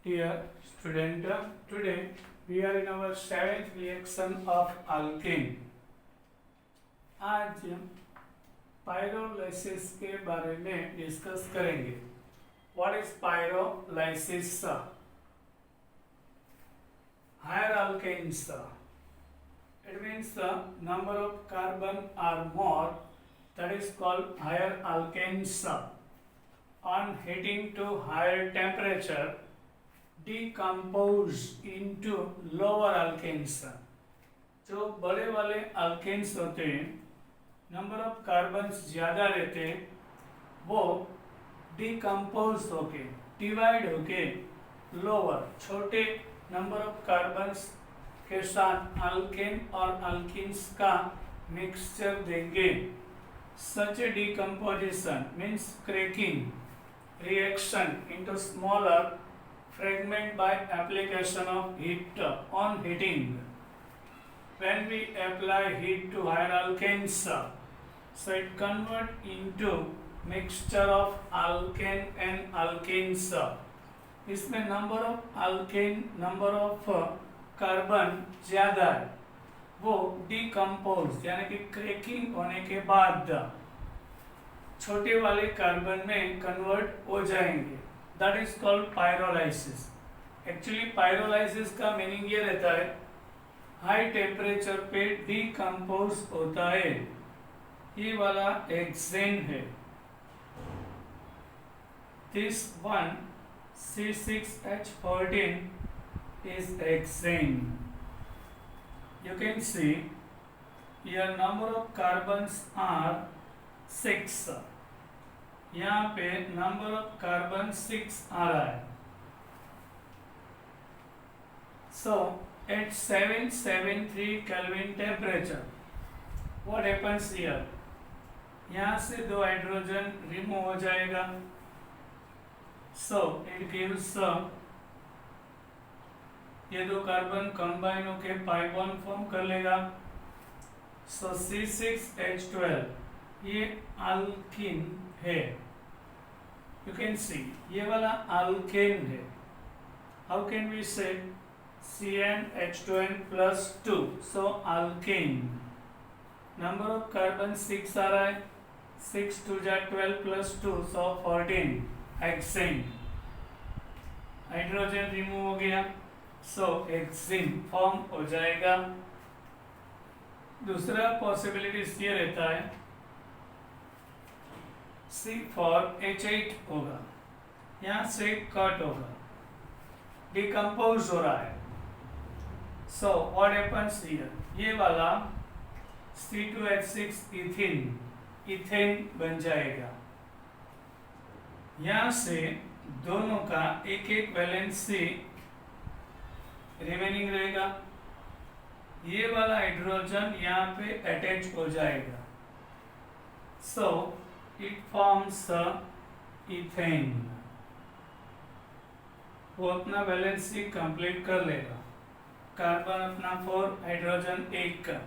Dear student, today we are in our seventh reaction of alkene. आज pyrolysis के बारे में डिस्कस करेंगे. What is pyrolysis? Higher alkanes. It means the number of carbon are more. That is called higher alkanes. On heating to higher temperature, decompose into lower alkanes. जो बड़े वाले alkanes होते हैं, नंबर ऑफ कार्बन्स ज़्यादा रहते हैं, वो decompose होके डिवाइड होके लोअर छोटे नंबर ऑफ कार्बन्स के साथ अल्केन और अल्कीन्स का मिक्सचर देंगे. Such a decomposition means cracking reaction into smaller fragment by application of heat on heating. When we apply heat to higher alkanes, so it convert into mixture of alkane and alkenes. इसमें number of alkane, number of carbon ज़्यादा है, वो decompose यानी कि cracking होने के बाद छोटे वाले कार्बन में कन्वर्ट हो जाएंगे. That is called pyrolysis. Actually pyrolysis का मीनिंग ये रहता है हाई टेम्परेचर पे डिकम्पोज होता है. ये वाला हेक्सेन है. This one C6H14 is hexane. You can see here number of carbons are 6. यहाँ पे नंबर ऑफ कार्बन 6 आ रहा है. So at 773 kelvin temperature what happens here, यहाँ से 2 हाइड्रोजन रिमूव हो जाएगा. सो इट गिव्स ये 2 कार्बन कंबाइन होके पाई बॉन्ड फॉर्म कर लेगा. सो C6H12 ये अल्कीन है. You can see ये वाला alkane है. How can we say CnH2n plus 2? So alkane. Number of carbon 6 आ रहा है. 6 2 जा 12 plus 2 so 14. Hexane. Hydrogen remove हो गया. So hexene फॉर्म हो जाएगा. दूसरा पॉसिबिलिटीज ये रहता है C for H8 होगा, यहाँ से कट होगा, डिकम्पोज हो रहा है. सो व्हाट हैपेंस हियर, ये वाला C2H6 इथेन बन जाएगा. यहाँ से दोनों का एक एक वैलेंसी रिमेनिंग रहेगा. ये वाला हाइड्रोजन यहाँ पे अटैच हो जाएगा. सो it forms ethane. वो अपना वैलेंसी कंप्लीट कर लेगा. कार्बन अपना 4 हाइड्रोजन 1 का.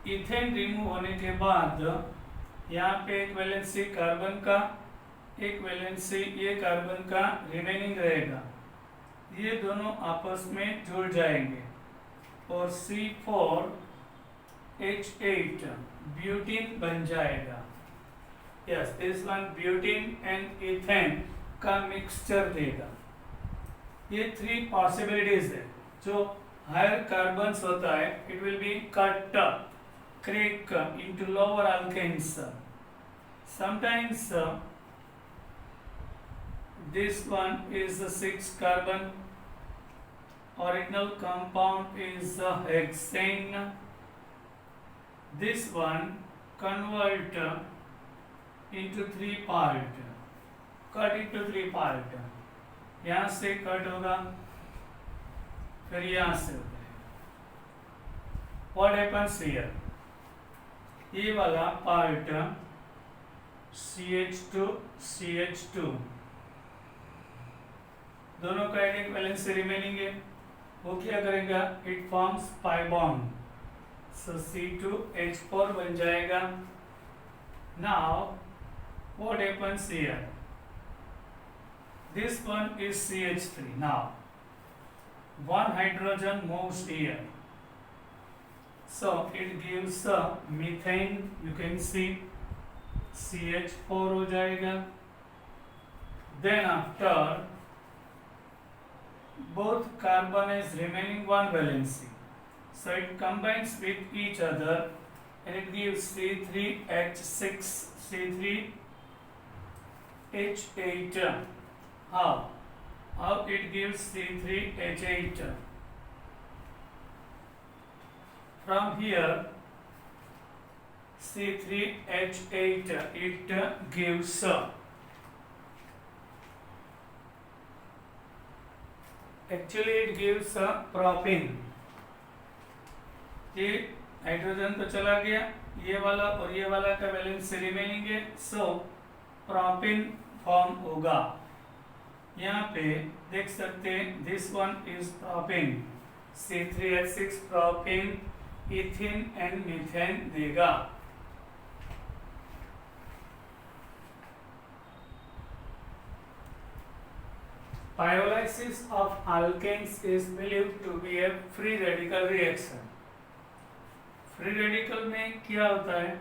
इथेन रिमूव होने के बाद यहाँ पे एक वैलेंसी कार्बन का, एक वैलेंसी ये कार्बन का रिमेनिंग रहेगा. ये दोनों आपस में जुड़ जाएंगे और C4H8 ब्यूटीन बन जाएगा. Yes, this one butene and ethane का मिक्सचर देगा. ये 3 पॉसिबिलिटीज है. जो हायर कार्बन्स होता है it will be cut crack into lower alkanes. Sometimes this one is 6 carbon. Original compound is hexane. This one convert into 3 part, cut into 3 part. यहाँ से cut होगा, फिर यहाँ से होगा. What happens here? ये वाला पार्ट CH2 CH2 दोनों का एक वैलेंसी रिमेनिंग है. वो क्या करेगा, it forms pi bond. So C2H4 बन जाएगा. Now what happens here? This one is CH3. Now, one hydrogen moves here. So it gives methane. You can see CH4 हो जाएगा. Then after both carbon is remaining one valency. So it combines with each other and it gives C3H6, C3H8. How? How it gives C3H8? From here C3H8 it gives actually it gives propane. ये hydrogen तो चला गया, ये वाला और ये वाला का वैलेंस रिमेनिंग है, सो प्रोपेन फॉर्म होगा. यहाँ पे देख सकते हैं this one is propane, C3H6 propane ethane and methane देगा. Pyrolysis of alkanes is believed to be a free radical reaction. Free radical में क्या होता है,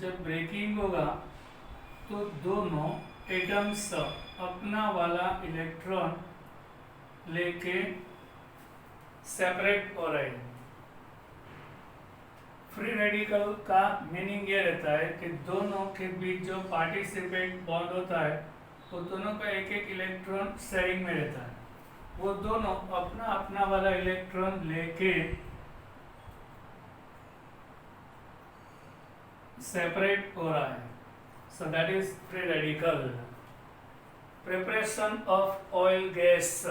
जब ब्रेकिंग होगा तो दोनों एटम्स अपना वाला इलेक्ट्रॉन लेके सेपरेट हो रहे हैं. फ्री रेडिकल का मीनिंग ये रहता है कि दोनों के बीच जो पार्टिसिपेट बॉन्ड होता है वो दोनों का एक एक इलेक्ट्रॉन शेयरिंग में रहता है. वो दोनों अपना अपना वाला इलेक्ट्रॉन लेके सेपरेट हो रहा है. So that is free radical. Preparation of oil gas,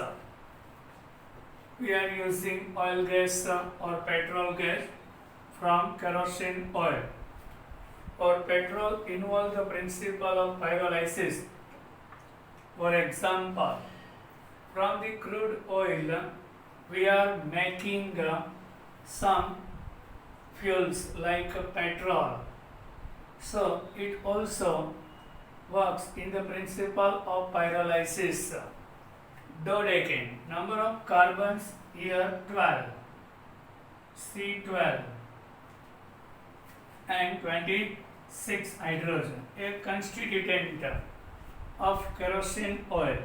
we are using oil gas और petrol gas from kerosene oil. और petrol involve the principle of pyrolysis. For example, from the crude oil we are making some fuels like petrol. So it also works in the principle of pyrolysis. Dodecane, number of carbons here 12, C12 and 26 hydrogen, a constituent of kerosene oil.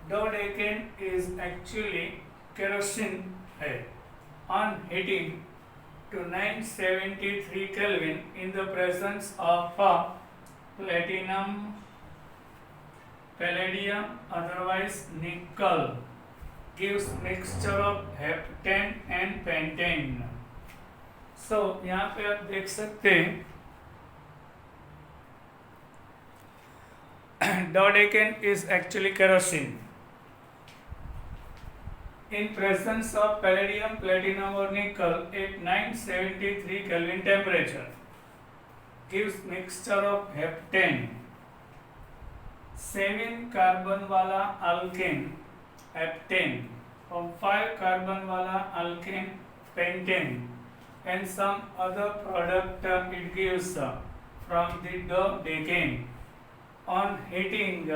Dodecane is actually kerosene है. On heating to 973 Kelvin in the presence of platinum, palladium, otherwise nickel, gives mixture of heptane and pentane. So यहाँ पे आप देख सकते हैं Dodecane is actually kerosene. In presence of palladium, platinum or nickel at 973 Kelvin temperature, gives mixture of heptane. 7 carbon वाला alkane heptane, from 5 carbon वाला alkane pentane, and some other product it gives from the dodecane. On heating,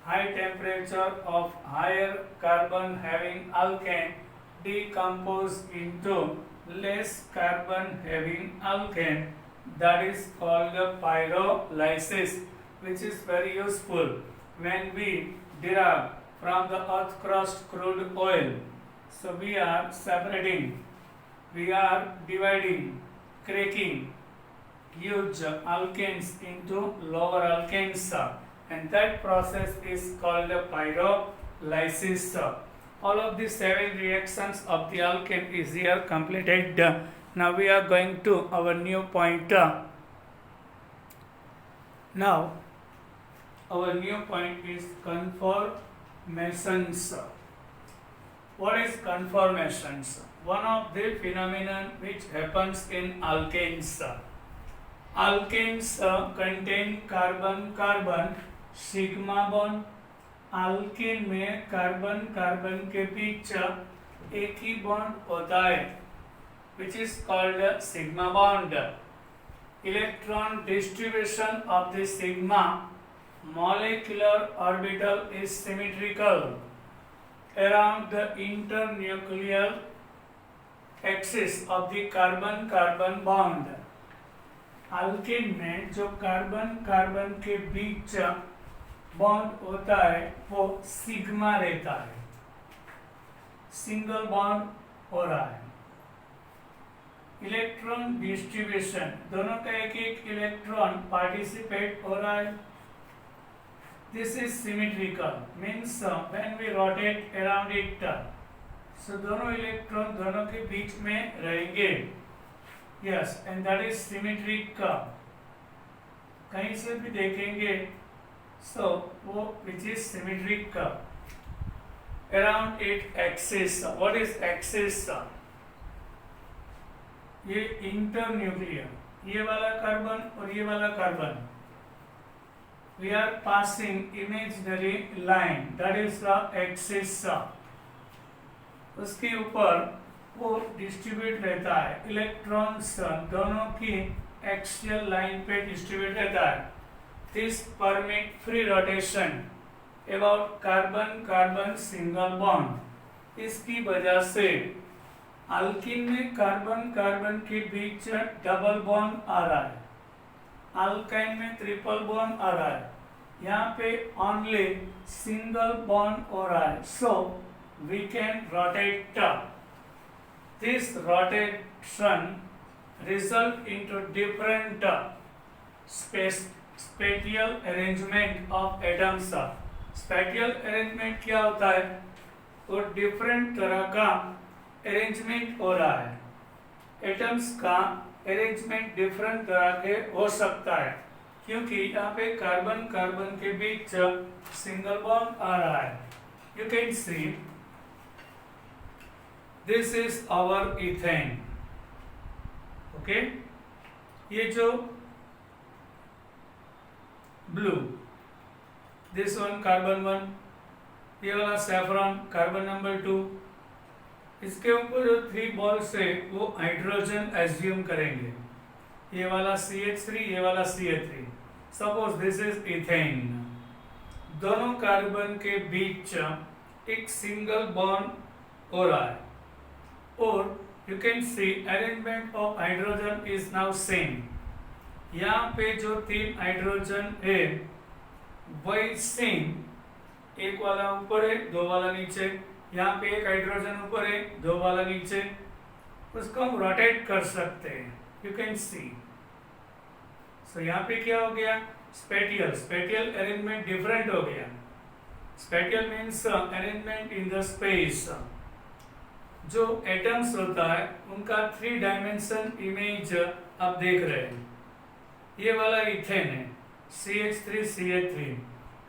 high temperature of higher carbon having alkane decompose into less carbon having alkane. That is called pyrolysis, which is very useful when we derive from the earth crust crude oil. So we are separating, we are dividing, cracking huge alkanes into lower alkanes, and that process is called pyrolysis. All of the 7 reactions of the alkane is here completed. Now we are going to our new point. Now our new point is conformations. What is conformations? One of the phenomenon which happens in alkanes. Alkanes contain carbon sigma bond. alkane में carbon carbon के बीच एक ही bond होता है, which is called sigma bond. Electron distribution of the sigma molecular orbital is symmetrical around the internuclear axis of the carbon-carbon bond. Alkane में जो carbon carbon के बीच bond होता है वो सिग्मा रहता है, सिंगल बॉन्ड हो रहा है। इलेक्ट्रॉन डिस्ट्रीब्यूशन, दोनों का एक एक इलेक्ट्रॉन पार्टिसिपेट हो रहा है। This is symmetrical, means when we rotate around it, so दोनों इलेक्ट्रॉन दोनों के बीच में रहेंगे। Yes, and that is symmetrical. कहीं से भी देखेंगे सो वो which is symmetrical around it axis. What is axis? ये इंटरन्यूक्लियर, ये वाला कार्बन और ये वाला carbon, we are passing imaginary line, that is the axis. उसके ऊपर वो डिस्ट्रीब्यूट रहता है, इलेक्ट्रॉन्स दोनों की एक्सियल लाइन पे डिस्ट्रीब्यूट रहता है। This permit free rotation about carbon carbon single bond. इसकी वजह से अल्कीन में कार्बन कार्बन के बीच डबल बॉन्ड आ रहा है, अल्काइन में ट्रिपल बॉन्ड आ रहा है, यहाँ पे ओनली सिंगल बॉन्ड हो रहा है। So we can rotate. This rotation result into different spatial arrangement of atoms। spatial arrangement क्या होता है? वो different तरह का arrangement हो रहा है। atoms का arrangement different तरह के हो सकता है, क्योंकि यहाँ पे कार्बन कार्बन के बीच सिंगल बॉन्ड आ रहा है। You can see this is our ethane। Okay, ये जो ब्लू, दिस वन कार्बन 1, ये वाला सैफरॉन कार्बन नंबर 2, इसके ऊपर जो 3 बॉल्स है वो हाइड्रोजन एज्यूम करेंगे। ये वाला CH3, ये वाला CH3। Suppose this is ethane. दोनों कार्बन के बीच एक सिंगल बॉन्ड हो रहा है और you can see arrangement of hydrogen is now same। यहाँ पे जो 3 हाइड्रोजन है वही सेम, एक वाला ऊपर है 2 वाला नीचे, यहाँ पे एक हाइड्रोजन ऊपर है 2 वाला नीचे, उसको हम रोटेट कर सकते हैं। you can see। so यहाँ पे क्या हो गया? स्पेटियल अरेंजमेंट डिफरेंट हो गया। Spatial means arrangement in the space. जो एटम्स होता है उनका 3 डायमेंशन इमेज आप देख रहे हैं। ये वाला इथेन है, CH3 CH3।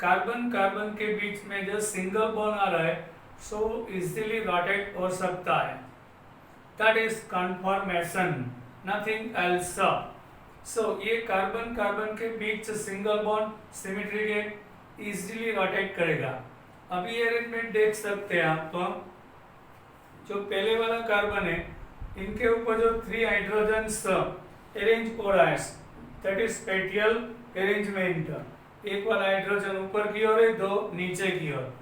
कार्बन कार्बन के बीच में जो सिंगल बॉन्ड आ रहा है सो इजीली रोटेट हो सकता है। That is conformation, nothing else. So ये कार्बन कार्बन के बीच सिंगल बॉन्ड सिमेट्री है, इजीली रोटेट करेगा। अभी ये अरेंजमेंट देख सकते हैं आप। जो पहले वाला कार्बन है इनके ऊपर जो 3 हाइड्रोजन्स अरेंज हो रहा है, दैट इज स्पेटियल अरेंजमेंट। एक वाला हाइड्रोजन ऊपर की ओर है, 2 नीचे की ओर।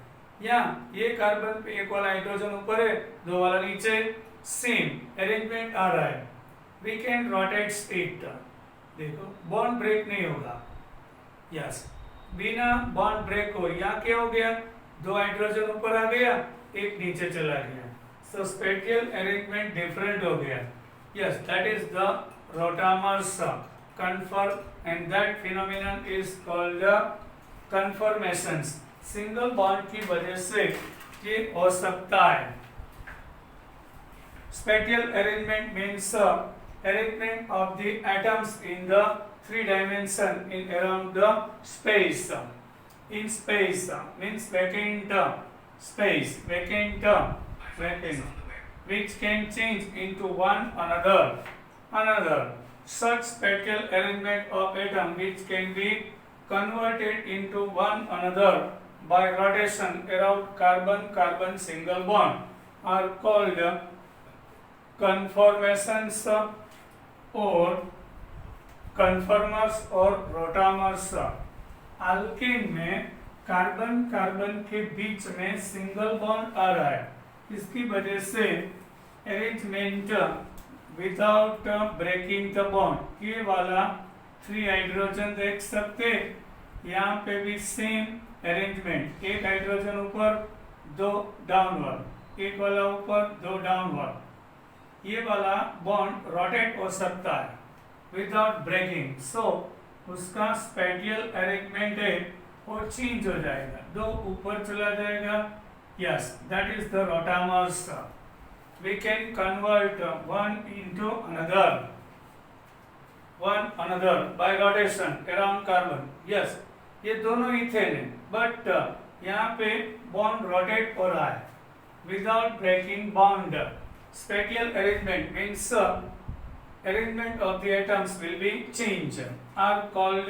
यहाँ ये कार्बन पे एक वाला हाइड्रोजन ऊपर है, 2 वाला नीचे, सेम अरेंजमेंट आ रहा है। We can rotate it. देखो बॉन्ड ब्रेक नहीं होगा। यस, बिना बॉन्ड ब्रेक हो यहाँ क्या हो गया? 2 हाइड्रोजन ऊपर आ गया, एक नीचे चला गया। So spatial arrangement different हो गया। Yes, that is the rotamers conform, and that phenomenon is called the conformations। Single bond की वजह से ये हो सकता है। Spatial arrangement means arrangement of the atoms in the 3 dimension in around the space। In space means vacant space, vacant which can change into one another such spatial arrangement of atom which can be converted into one another by rotation around carbon carbon single bond are called conformations or conformers or rotamers। Alkane में carbon carbon के बीच में single bond आ रहा है, इसकी वजह से arrangement without breaking the bond, ये वाला 3 हाइड्रोजन देख सकते, यहाँ पे भी सेम अरेंजमेंट, एक हाइड्रोजन ऊपर 2 डाउनवर्ड, एक वाला ऊपर 2 डाउनवर्ड, ये वाला बॉन्ड रोटेट हो सकता है विदाउट ब्रेकिंग, सो उसका स्पेटियल अरेंजमेंट है वो चेंज हो जाएगा, 2 ऊपर चला जाएगा, yes that is the rotamers. We can convert one into another by rotation around carbon. Yes, ये दोनों इथेन है, बट यहाँ पे बॉन्ड रोटेट हो रहा है without breaking bond. Spatial arrangement means arrangement of the atoms will be changed, are called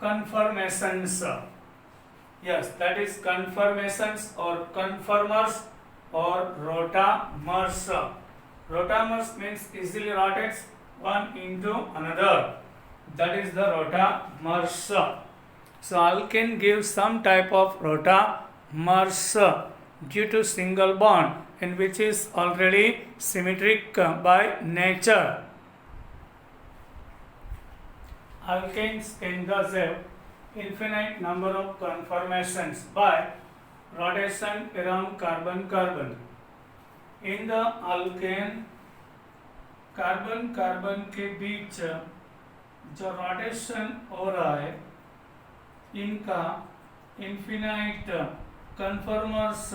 conformations. Yes, that is conformations or conformers or rotamers. Rotamers means easily rotates one into another, that is the rotamers. So alkane gives some type of rotamers due to single bond, and which is already symmetric by nature. Alkanes can thus have infinite number of conformations by rotation around carbon-carbon. In the alkane, carbon-carbon के बीच जो rotation हो रहा है, इनका infinite conformers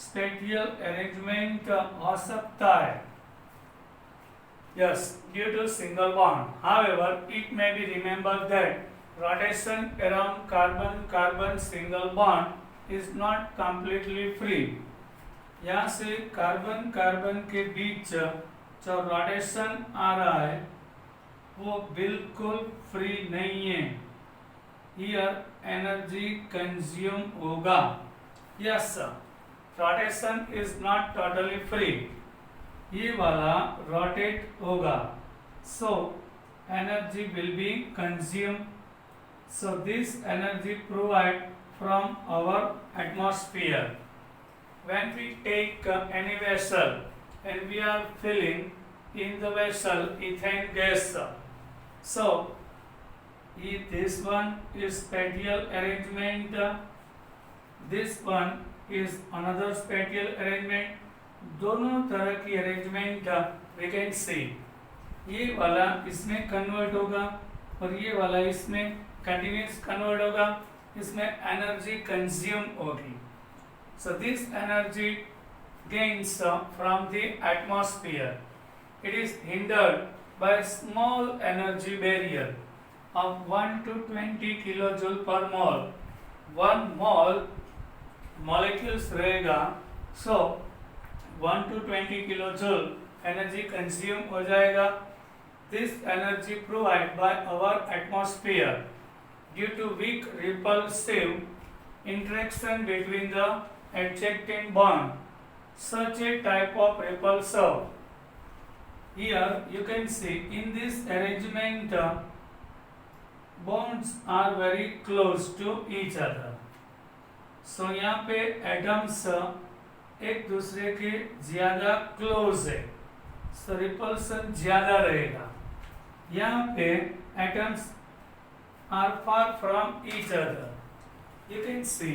spatial arrangement हो सकता है. Yes, due to single bond. However, it may be remembered that rotation around carbon-carbon single bond is not completely free. यहाँ से कार्बन-कार्बन के बीच जो रोटेशन आ रहा है वो बिल्कुल फ्री नहीं है. Here energy consume होगा. Yes, rotation is not totally free. ये वाला रोटेट होगा, so energy will be consumed. So this energy provided from our atmosphere. When we take any vessel and we are filling in the vessel ethane gas, so this one is spatial arrangement, this one is another spatial arrangement. दोनों तरह की arrangement we can see. ये वाला इसमें convert होगा और ये वाला इसमें कंटिन्यूस कन्वर्ट होगा, इसमें एनर्जी कंज्यूम होगी. So this energy gains from the atmosphere. It is hindered by a small energy barrier of 1 to 20 kilojoule per mole. 1 mole molecules रहेगा, so 1 to 20 kilojoule energy consume हो जाएगा. This energy provided by our atmosphere due to weak repulsive interaction between the adjacent bond. Such a type of repulsive. Here you can see in this arrangement bonds are very close to each other. So यहाँ पे atoms एक दूसरे के ज्यादा close है, सो repulsion ज्यादा रहेगा. यहाँ पे atoms are far from each other. You can see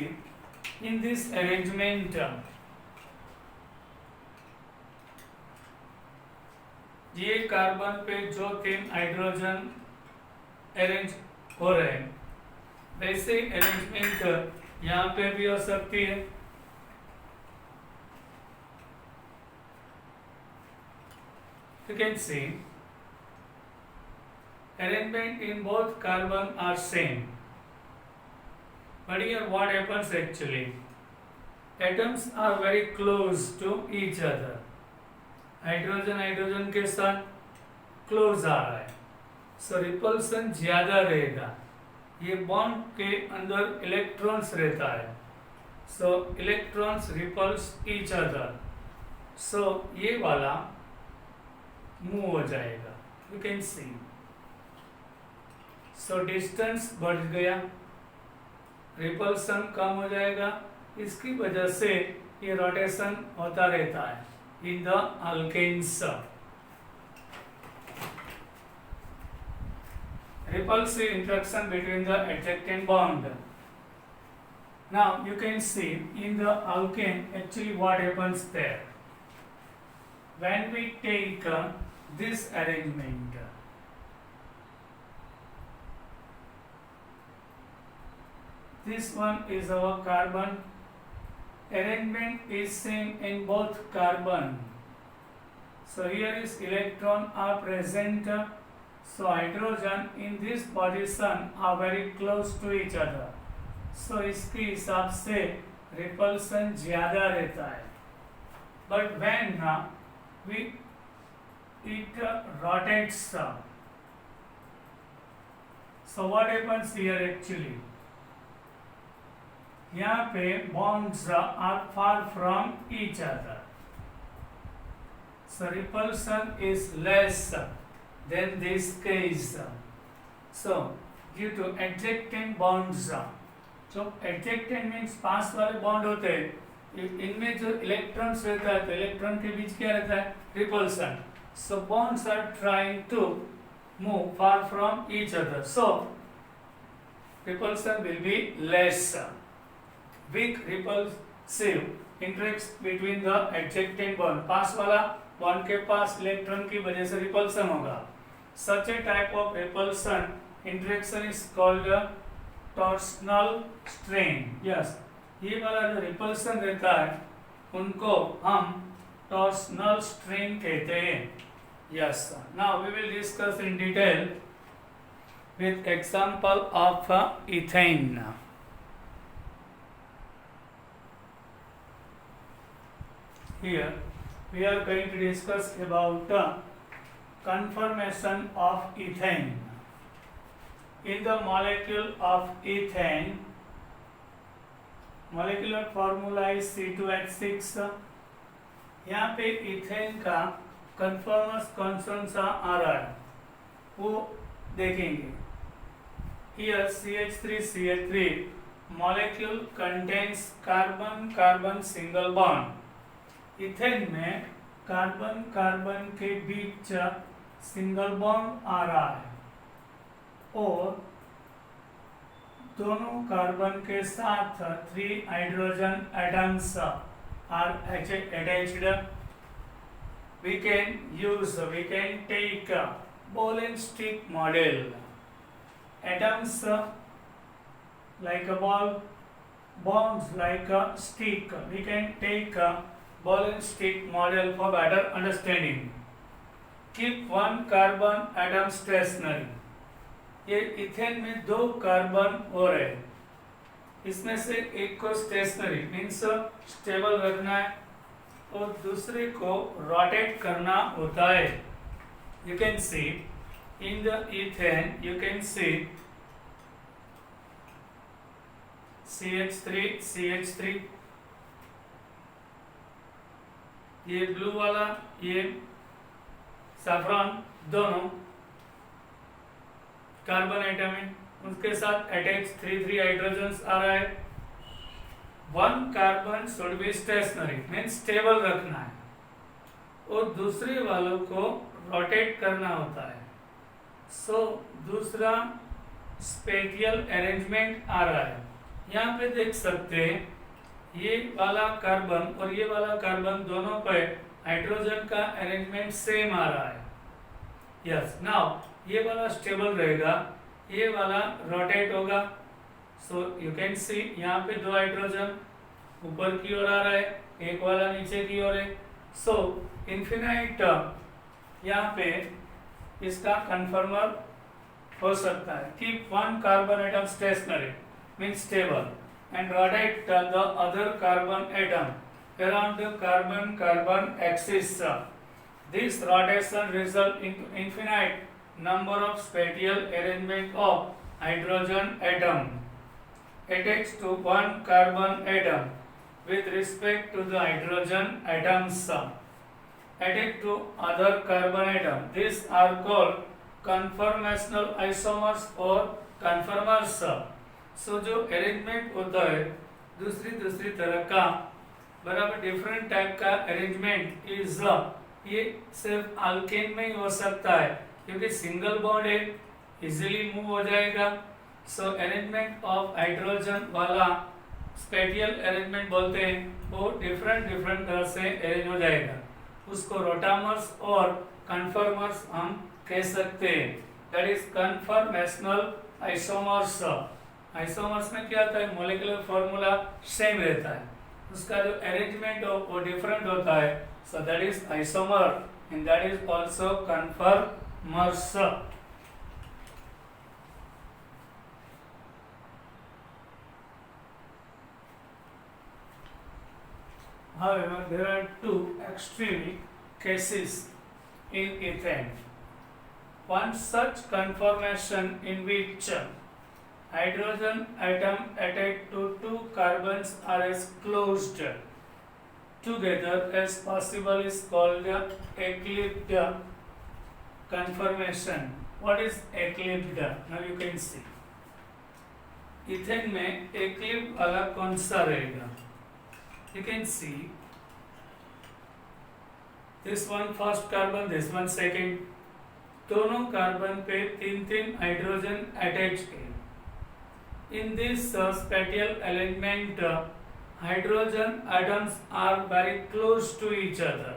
in this arrangement, ये कार्बन पे जो 3 हाइड्रोजन अरेंज हो रहे हैं, वैसे अरेंजमेंट यहाँ पे भी हो सकती है. You can see arrangement in both carbon are same, but here what happens actually, atoms are very close to each other. Hydrogen के साथ क्लोज आ रहा है, सो रिपल्सन ज्यादा रहेगा. ये बॉन्ड के अंदर इलेक्ट्रॉन्स रहता है, so electrons repulse each other, so ये वाला मूव हो जाएगा. You can see, so distance बढ़ गया, रिपल्सन कम हो जाएगा, इसकी वजह से ये रोटेशन होता रहता है in the alkanes. Repulsive interaction between the adjacent bond. Now you can see in the alkane actually what happens there. When we take this arrangement, this one is our carbon. Arrangement is same in both carbon. So here is electron are present. So hydrogen in this position are very close to each other. So इसके हिसाब से repulsion ज़्यादा रहता है. But when it rotates, so what happens here actually? यहाँ पे bonds are far from each other. So repulsion is less than this case. So due to adjacent bonds, जो adjacent means पास वाले बॉन्ड होते हैं, इनमें जो इलेक्ट्रॉन्स रहता है तो इलेक्ट्रॉन के बीच क्या रहता है? Repulsion. So bonds are trying to move far from each other. So repulsion will be less. Weak repulsive interaction between the adjacent bond. पास वाला बॉन्ड के पास इलेक्ट्रॉन की वजह से रिपल्सन होगा. Such a type of repulsion interaction is called torsional strain. Yes, ये वाला जो repulsion रहता है उनको हम torsional strain कहते हैं. Yes. Now we will discuss in detail with example of ethane. Here we are going to discuss about conformation of ethane. In the molecule of ethane, molecular formula is C2H6. यहाँ पे ethane का कन्फर्मस कौन सा आ रहा है वो देखेंगे. Here CH3CH3 molecule contains carbon carbon single bond. Ethane में कार्बन कार्बन के बीच सिंगल बॉन्ड आ रहा है और दोनों कार्बन के साथ 3 hydrogen atoms are attached. We can take ball and stick model. Atoms like a ball, bonds like a stick. We can take ball and stick model for better understanding. Keep one carbon atom stationary. ये ethane में 2 carbon हो रहे हैं, इसमें से एक को stationery means stable रखना है और दूसरे को रोटेट करना होता है. You can see in the ethane, you can see CH3 CH3, ये ब्लू वाला ये सैफ्रॉन दोनों कार्बन एटम है, उसके साथ अटैच 3 हाइड्रोजन्स आ रहा है. 1 carbon should be stationary means stable रखना है और दूसरे वालों को रोटेट करना होता है. सो दूसरा स्पेटियल अरेंजमेंट आ रहा है. यहाँ पे देख सकते हैं ये वाला कार्बन और ये वाला कार्बन दोनों पे हाइड्रोजन का अरेंजमेंट सेम आ रहा है. यस, नाउ ये वाला स्टेबल रहेगा, ये वाला रोटेट होगा. सो यू कैन सी यहाँ पे 2 हाइड्रोजन ऊपर की ओर आ रहा है, एक वाला नीचे की ओर है. सो इन्फिनाइट यहाँ पे इसका कन्फर्मर हो सकता है. Keep 1 carbon atom stationary means stable and rotate the other carbon atom around the carbon-carbon axis. This rotation results in infinite number of spatial arrangement of hydrogen atom attached to 1 carbon atom with respect to the hydrogen atoms attached to other carbon atom. These are called conformational isomers or conformers. सो जो arrangement होता है दूसरी तरह का बराबर different type का arrangement is ये सिर्फ अल्केन में ही हो सकता है क्योंकि सिंगल बॉन्ड है, इजीली मूव हो जाएगा। सो अरेंजमेंट ऑफ हाइड्रोजन वाला स्पेटियल अरेंजमेंट बोलते हैं, वो डिफरेंट तरह से अरेंज हो जाएगा। उसको रोटामर्स और कन्फर्मर्स हम कह सकते हैं। That is conformational isomers. Isomers में क्या होता है, मॉलिक्यूलर फॉर्मूला सेम रहता है, उसका जो अरेंजमेंट हो वो डिफरेंट होता है। So that is isomer and that is also conformers. However, there are two extreme cases in ethane. One such conformation in which hydrogen atom attached to two carbons are as closed together as possible is called eclipsed conformation. What is eclipsed? Now you can see. Ethane में eclipsed वाला कौन सा रहेगा? You can see this one first carbon, this one second. दोनों carbon पे तीन hydrogen attach है। In this spatial alignment, hydrogen atoms are very close to each other.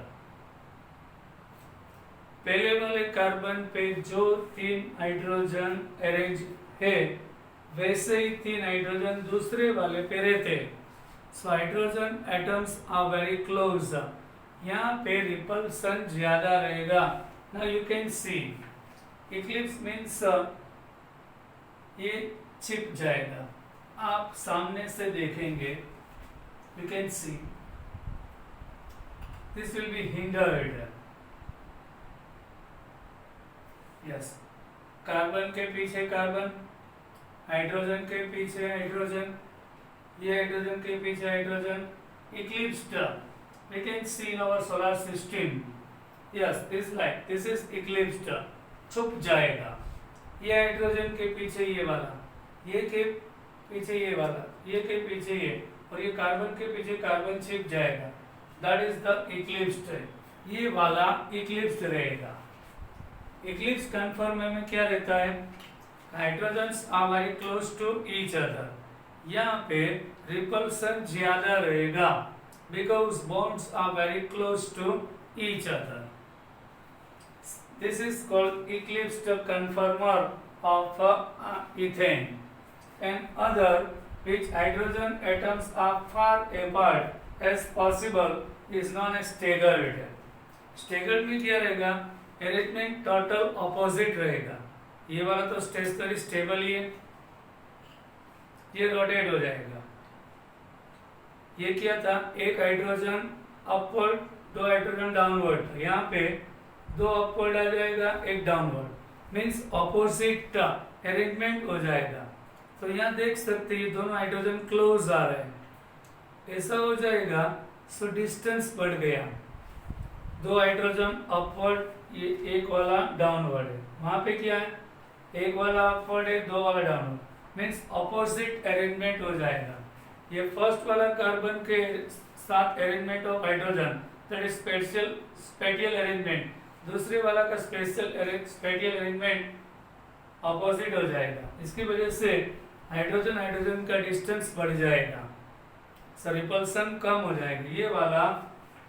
पहले वाले कार्बन पे जो तीन हाइड्रोजन अरेंज है वैसे ही तीन हाइड्रोजन दूसरे वाले पे रहते हैं। So hydrogen atoms are very close. यहाँ पे रिपल्सन ज्यादा रहेगा। Now you can see eclipse means ये छिप जाएगा। आप सामने से देखेंगे, you can see this will be hindered. Yes, carbon के पीछे कार्बन, हाइड्रोजन के पीछे हाइड्रोजन, ये हाइड्रोजन के पीछे hydrogen, eclipsed. We can see in our solar system. Yes, this light, this is eclipsed. छुप जाएगा। ये हाइड्रोजन के पीछे ये वाला, ये के पीछे ये वाला, ये के पीछे ये, और ये कार्बन के पीछे कार्बन छिप जाएगा। That is the eclipsed. ये वाला eclipsed रहेगा। eclipsed conform में क्या रहता है? Hydrogens are very close to each other. यहाँ पे रिपल्सन ज्यादा रहेगा because bonds are very close to each other. This is called eclipsed conformer of ethane. And other which hydrogen atoms are far apart as possible is known as staggered. Staggered में क्या रहेगा? Arrangement total opposite रहेगा। ये वाला तो stationery stable ही है, ये rotate हो जाएगा। ये क्या था? एक हाइड्रोजन अपवर्ड, दो हाइड्रोजन डाउनवर्ड। यहाँ पे दो अपवर्ड आ जाएगा, एक डाउनवर्ड, मीन्स ऑपोजिट अरेंजमेंट हो जाएगा। तो यहाँ देख सकते हैं दोनों हाइड्रोजन क्लोज आ रहे हैं। ऐसा हो जाएगा सो डिस्टेंस बढ़ गया। दो हाइड्रोजन अपवर्ड, ये एक वाला डाउनवर्ड है। वहां पे क्या है? एक वाला अपवर्ड है, दो वाला डाउनवर्ड, मीन्स ऑपोजिट अरेंजमेंट हो जाएगा। ये फर्स्ट वाला कार्बन के साथ arrangement of hydrogen, that is spatial arrangement. दूसरे वाला का स्पेटियल अरेंजमेंट ऑपोजिट हो जाएगा। इसकी वजह से हाइड्रोजन का डिस्टेंस बढ़ जाएगा, सो रिपल्सन कम हो जाएगी। ये वाला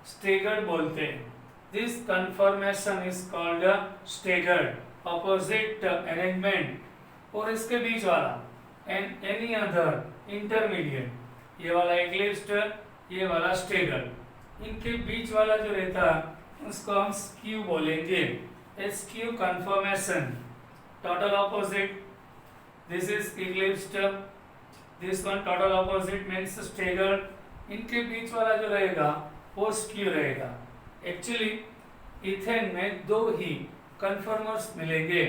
स्टेगर्ड बोलते हैं। This conformation is called staggered opposite arrangement. और इसके बीच वाला एंड एनी अदर इंटरमीडिएट, ये वाला इक्लिप्स्ड, ये वाला स्टेगर्ड, इनके बीच वाला जो रहता है उसको हम स्क्यू बोलेंगे। Skew conformation, total opposite, this is eclipsed, this one total opposite means staggered. इनके बीच वाला जो रहेगा वो स्क्यू रहेगा। एक्चुअली इथेन में दो ही कन्फर्मर्स मिलेंगे,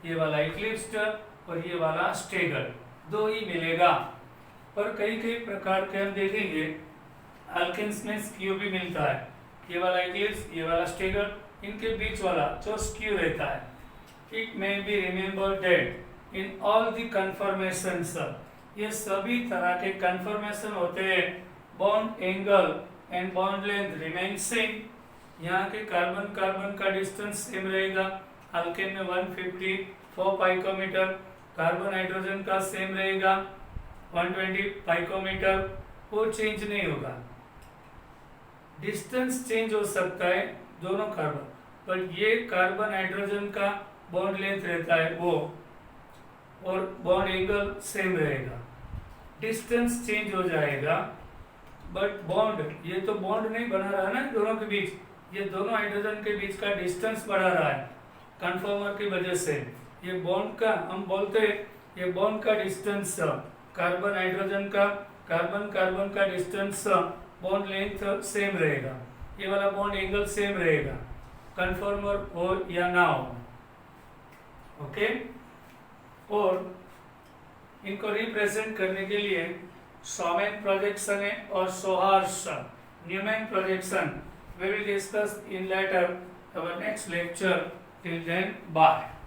ये वाला इक्लिप्स्ड और ये वाला स्टेगर्ड, दो ही मिलेगा। पर कई प्रकार के हम देखेंगे अल्केन्स में स्क्यू भी मिलता है। ये वाला इक्लिप्स, ये वाला स्टेगर्ड, इनके बीच वाला जो स्क्यू रहता है। It may be remembered that in all the conformations ये सभी तरह के कंफर्मेशन होते हैं। Bond angle and bond length remain same. यहाँ के कार्बन कार्बन का डिस्टेंस सेम रहेगा, अल्केन में 154 पाइकोमीटर, कार्बन हाइड्रोजन का सेम रहेगा 120 पाइकोमीटर, वो चेंज नहीं होगा। डिस्टेंस चेंज हो सकता है दोनों कार्बन, पर ये कार्बन हाइड्रोजन का बॉन्ड लेंथ रहता है वो, और बॉन्ड एंगल सेम रहेगा। डिस्टेंस चेंज हो जाएगा बट बॉन्ड, ये तो बॉन्ड नहीं बना रहा है ना दोनों के बीच, ये दोनों हाइड्रोजन के बीच का डिस्टेंस बढ़ा रहा है कन्फर्मर की वजह से। ये बॉन्ड का हम बोलते हैं, ये बॉन्ड का डिस्टेंस कार्बन हाइड्रोजन का, कार्बन कार्बन का डिस्टेंस बॉन्ड लेंथ सेम रहेगा, ये वाला बॉन्ड एंगल सेम रहेगा, कन्फर्मर हो या ना हो। ओके, और इनको रिप्रेजेंट करने के लिए शॉमेन प्रोजेक्शन है और sawhorse Newman projection. We will discuss in later our next lecture. Till then, bye.